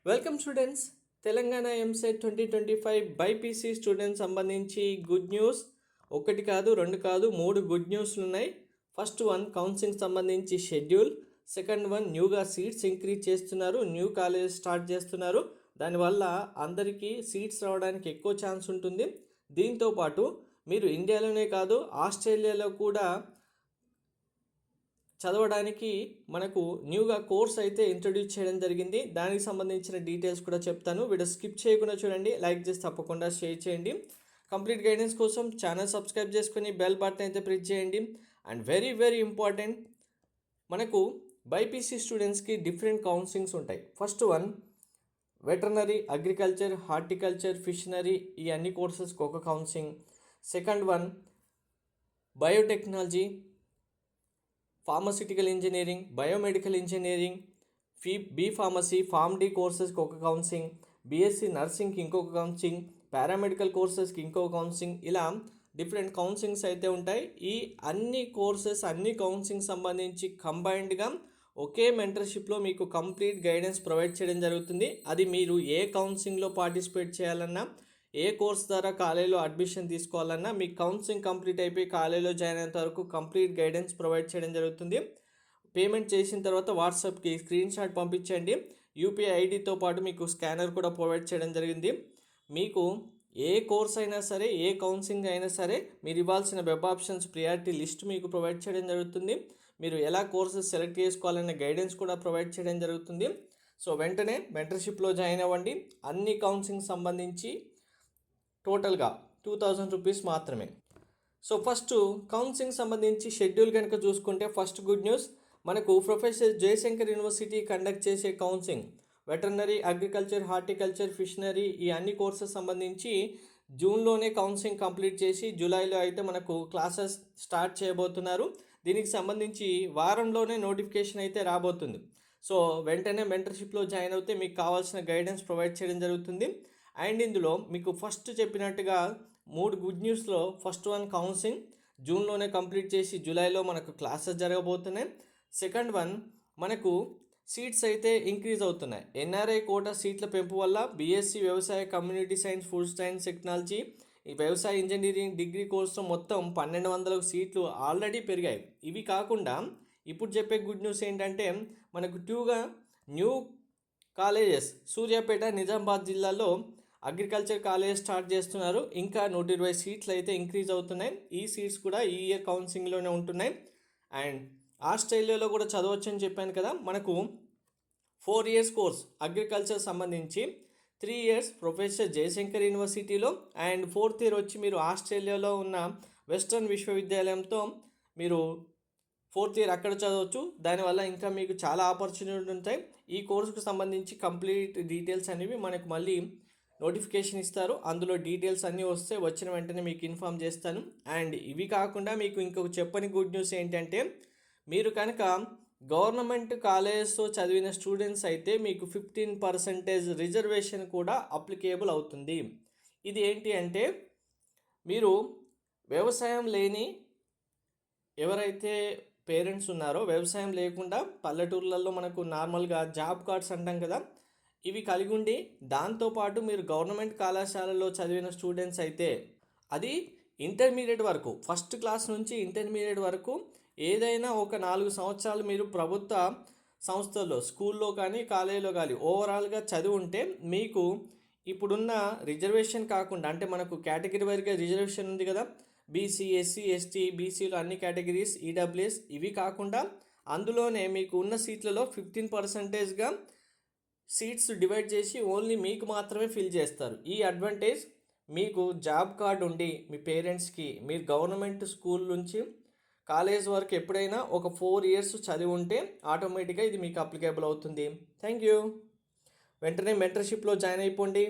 Welcome students. Telangana EAMCET 2025 BiPC students సంబంధించి good news. ఒకటి కాదు, రెండు కాదు, మూడు గుడ్ న్యూస్లు ఉన్నాయి. ఫస్ట్ వన్ కౌన్సిలింగ్ సంబంధించి షెడ్యూల్. సెకండ్ వన్ న్యూగా సీట్స్ ఇంక్రీజ్ చేస్తున్నారు, న్యూ కాలేజ్ స్టార్ట్ చేస్తున్నారు. దానివల్ల అందరికీ సీట్స్ రావడానికి ఎక్కువ ఛాన్స్ ఉంటుంది. దీంతోపాటు మీరు ఇండియాలోనే కాదు ఆస్ట్రేలియాలో కూడా చదవడానికి మనకు న్యూగా కోర్స్ అయితే ఇంట్రడ్యూస్ చేయడం జరిగింది. దానికి సంబంధించిన డీటెయిల్స్ కూడా చెప్తాను. వీడియో స్కిప్ చేయకుండా చూడండి, లైక్ చేసి తప్పకుండా షేర్ చేయండి. కంప్లీట్ గైడెన్స్ కోసం ఛానల్ సబ్స్క్రైబ్ చేసుకొని బెల్ బటన్ అయితే ప్రెస్ చేయండి. అండ్ వెరీ వెరీ ఇంపార్టెంట్, మనకు బైపీసీ స్టూడెంట్స్కి డిఫరెంట్ కౌన్సిలింగ్స్ ఉంటాయి. First one veterinary, agriculture, horticulture, fishery, ఈ అన్ని కోర్సెస్కి ఒక counselling. Second one biotechnology, pharmaceutical engineering, biomedical engineering, B pharmacy, pharm D కోర్సెస్కి ఒక కౌన్సిలింగ్, బీఎస్సీ నర్సింగ్కి ఇంకొక కౌన్సిలింగ్, పారామెడికల్ కోర్సెస్కి ఇంకొక కౌన్సిలింగ్. ఇలా డిఫరెంట్ కౌన్సిలింగ్స్ అయితే ఉంటాయి. ఈ అన్ని కోర్సెస్, అన్ని కౌన్సిలింగ్ సంబంధించి కంబైన్డ్గా ఒకే మెంటర్షిప్లో మీకు కంప్లీట్ గైడెన్స్ ప్రొవైడ్ చేయడం జరుగుతుంది. అది మీరు ఏ కౌన్సిలింగ్లో పార్టిసిపేట్ చేయాలన్నా, ఏ కోర్స్ ద్వారా కాలేజీలో అడ్మిషన్ తీసుకోవాలన్నా, మీ కౌన్సిలింగ్ కంప్లీట్ అయిపోయి కాలేజీలో జాయిన్ అయ్యేంత వరకు కంప్లీట్ గైడెన్స్ ప్రొవైడ్ చేయడం జరుగుతుంది. పేమెంట్ చేసిన తర్వాత వాట్సాప్కి స్క్రీన్ షాట్ పంపించండి. యూపీఐ ఐడితో పాటు మీకు స్కానర్ కూడా ప్రొవైడ్ చేయడం జరిగింది. మీకు ఏ కోర్స్ అయినా సరే, ఏ కౌన్సిలింగ్ అయినా సరే, మీరు ఇవ్వాల్సిన వెబ్ ఆప్షన్స్ ప్రియారిటీ లిస్ట్ మీకు ప్రొవైడ్ చేయడం జరుగుతుంది. మీరు ఎలా కోర్సెస్ సెలెక్ట్ చేసుకోవాలనే గైడెన్స్ కూడా ప్రొవైడ్ చేయడం జరుగుతుంది. సో వెంటనే మెంటర్షిప్లో జాయిన్ అవ్వండి. అన్ని కౌన్సిలింగ్ సంబంధించి టోటల్గా 2000 రూపీస్ మాత్రమే. సో ఫస్ట్ కౌన్సిలింగ్ సంబంధించి షెడ్యూల్ కనుక చూసుకుంటే, ఫస్ట్ గుడ్ న్యూస్, మనకు ప్రొఫెసర్ జయశంకర్ యూనివర్సిటీ కండక్ట్ చేసే counselling veterinary, agriculture, horticulture, fishery, ఈ అన్ని కోర్సెస్ సంబంధించి జూన్లోనే కౌన్సిలింగ్ కంప్లీట్ చేసి జూలైలో అయితే మనకు క్లాసెస్ స్టార్ట్ చేయబోతున్నారు. దీనికి సంబంధించి వారంలోనే నోటిఫికేషన్ అయితే రాబోతుంది. సో వెంటనే మెంటర్షిప్లో జాయిన్ అవుతే మీకు కావాల్సిన గైడెన్స్ ప్రొవైడ్ చేయడం జరుగుతుంది. అండ్ ఇందులో మీకు ఫస్ట్ చెప్పినట్టుగా మూడు గుడ్ న్యూస్లో ఫస్ట్ వన్ కౌన్సిలింగ్ జూన్లోనే కంప్లీట్ చేసి జూలైలో మనకు క్లాసెస్ జరగబోతున్నాయి. సెకండ్ వన్ మనకు సీట్స్ అయితే ఇంక్రీజ్ అవుతున్నాయి. ఎన్ఆర్ఐ కోటా సీట్ల పెంపు వల్ల బీఎస్సీ వ్యవసాయ, community science, food science technology, ఈ వ్యవసాయ ఇంజనీరింగ్ డిగ్రీ కోర్సు మొత్తం 1200 సీట్లు ఆల్రెడీ పెరిగాయి. ఇవి కాకుండా ఇప్పుడు చెప్పే గుడ్ న్యూస్ ఏంటంటే, మనకు న్యూ కాలేజెస్ సూర్యాపేట, నిజామాబాద్ జిల్లాలో అగ్రికల్చర్ కాలేజ్ స్టార్ట్ చేస్తున్నారు. ఇంకా 120 సీట్లు అయితే ఇంక్రీజ్ అవుతున్నాయి. ఈ సీట్స్ కూడా ఈ ఇయర్ కౌన్సిలింగ్లోనే ఉంటున్నాయి. అండ్ ఆస్ట్రేలియాలో కూడా చదవచ్చని చెప్పాను కదా, మనకు 4 ఇయర్స్ కోర్స్ అగ్రికల్చర్ సంబంధించి, 3 ఇయర్స్ ప్రొఫెసర్ జయశంకర్ యూనివర్సిటీలో, అండ్ 4th ఇయర్ వచ్చి మీరు ఆస్ట్రేలియాలో ఉన్న వెస్టర్న్ విశ్వవిద్యాలయంతో మీరు 4th ఇయర్ అక్కడ చదవచ్చు. దానివల్ల ఇంకా మీకు చాలా ఆపర్చునిటీ ఉంటాయి. ఈ కోర్సుకు సంబంధించి కంప్లీట్ డీటెయిల్స్ అనేవి మనకు మళ్ళీ నోటిఫికేషన్ ఇస్తారు. అందులో డీటెయిల్స్ అన్నీ వస్తే వచ్చిన వెంటనే మీకు ఇన్ఫామ్ చేస్తాను. అండ్ ఇవి కాకుండా మీకు ఇంకొక చెప్పని గుడ్ న్యూస్ ఏంటంటే, మీరు కనుక గవర్నమెంట్ కాలేజెస్తో చదివిన స్టూడెంట్స్ అయితే మీకు 15% రిజర్వేషన్ కూడా అప్లికేబుల్ అవుతుంది. ఇది ఏంటి అంటే, మీరు వ్యవసాయం లేని ఎవరైతే పేరెంట్స్ ఉన్నారో, వ్యవసాయం లేకుండా పల్లెటూర్లలో మనకు నార్మల్గా జాబ్ కార్డ్స్ అంటాం కదా, ఇవి కలిగి ఉండి దాంతోపాటు మీరు గవర్నమెంట్ కళాశాలలో చదివిన స్టూడెంట్స్ అయితే, అది ఇంటర్మీడియట్ వరకు, ఫస్ట్ క్లాస్ నుంచి ఇంటర్మీడియట్ వరకు ఏదైనా ఒక 4 సంవత్సరాలు మీరు ప్రభుత్వ సంస్థల్లో, స్కూల్లో కానీ కాలేజీలో కానీ ఓవరాల్గా చదివి ఉంటే, మీకు ఇప్పుడున్న రిజర్వేషన్ కాకుండా, అంటే మనకు కేటగిరీ వైజ్గా రిజర్వేషన్ ఉంది కదా, బీసీ, ఎస్సీ, ఎస్టీ, బీసీలు అన్ని కేటగిరీస్, ఈడబ్ల్యూఎస్, ఇవి కాకుండా అందులోనే మీకు ఉన్న సీట్లలో 15%గా సీట్స్ డివైడ్ చేసి ఓన్లీ మీకు మాత్రమే ఫిల్ చేస్తారు. ఈ అడ్వాంటేజ్ మీకు జాబ్ కార్డు ఉండి మీ పేరెంట్స్కి, మీరు గవర్నమెంట్ స్కూల్ నుంచి కాలేజ్ వరకు ఎప్పుడైనా ఒక 4 ఇయర్స్ చదివి ఉంటే ఆటోమేటిక్గా ఇది మీకు అప్లికేబుల్ అవుతుంది. Thank you. వెంటనే మెంటర్షిప్లో జాయిన్ అయిపోండి.